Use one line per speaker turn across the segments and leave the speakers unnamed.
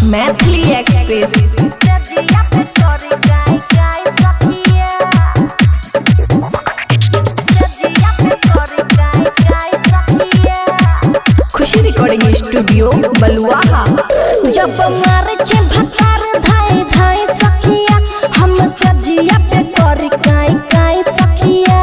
Maithili express. खुशी recording studio बलुआहा।
जब मारे छे भतार धाय धाय सखिया हम सजिया पे करी काई काई सखिया।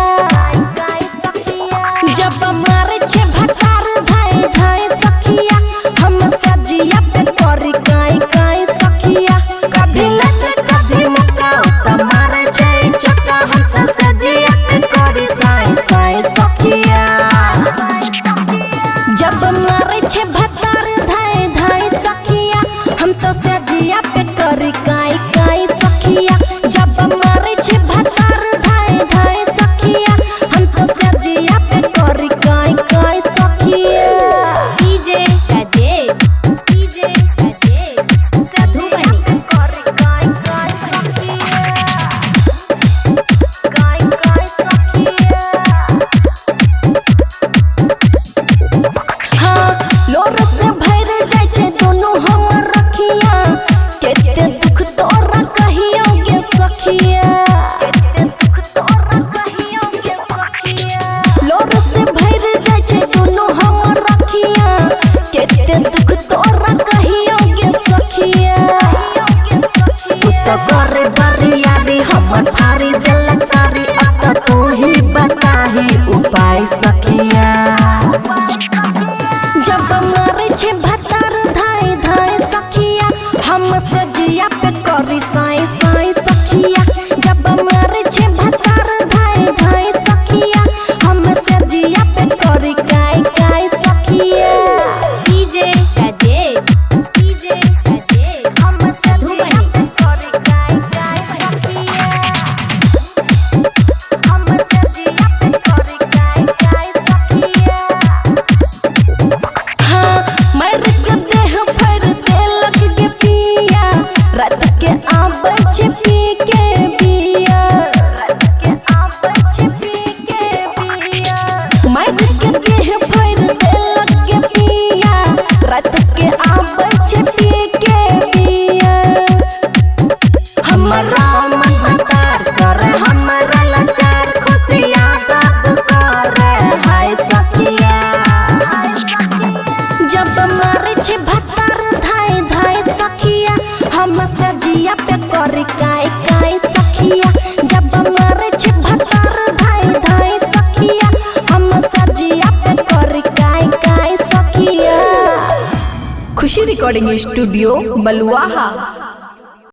जब मारे छे भतार धाय धाय सखिया हम सजिया पे करी काई काई सखिया। कभी लट कभी मुक्का उता मारे छे चक्का हम तो सजिया पे करी साई साई सखिया। जब मारे छे भतार धाय धाय सखिया हम तो सजिया पे करी काई काई सखिया। जब मारे छे भतार धाय धाय सखिया हम तो सजिया पे करी काई काई सखिया।
डीजे साधुवानी
करी काई काई सखिया काई काई सखिया। हाँ लोर से भर जाय छे दोनों हमर रखिया केते दुख तोरा कहियो गे सखिया। केते दुख तोरा कहियो गे सखिया। लोर से भर जाय छे दोनों हमर रखिया केते दुख तोरा कहियो गे सखिया। तू तो करे बरियारी हमर फारी देलक सारी अब तो तू ही बताही उपाय सखिया। जब मारे छे भतार धाय धाय सखिया हम सजिया पे करी साई साई सखिया। जब मारे छे भतार धाय धाय सखिया हम सजिया पे करी काई काई सखिया।
डीजे
हम सजिया पे करी काई काई सखिया। हम सजिया पे करी काई काई सखिया। हाँ मर के देह पर देलक गे पिया रात के आबै छे पी के पिया। रात के आबै छे पी के पिया। मर के देह पर देलक गे पिया रात के आबै छे पी के पिया। हमरा मन भतार करे हमरा लाचार खुशियाँ सब करे हाय सखिया। जब मारे छे भतार धाय धाय सखिया हम सजिया पे करी काई काई सखिया। जब मारे छे भतार धाय धाय सखिया हम सजिया पे करी काई काई सखिया।
खुशी रिकॉर्डिंग स्टूडियो बलुआहा।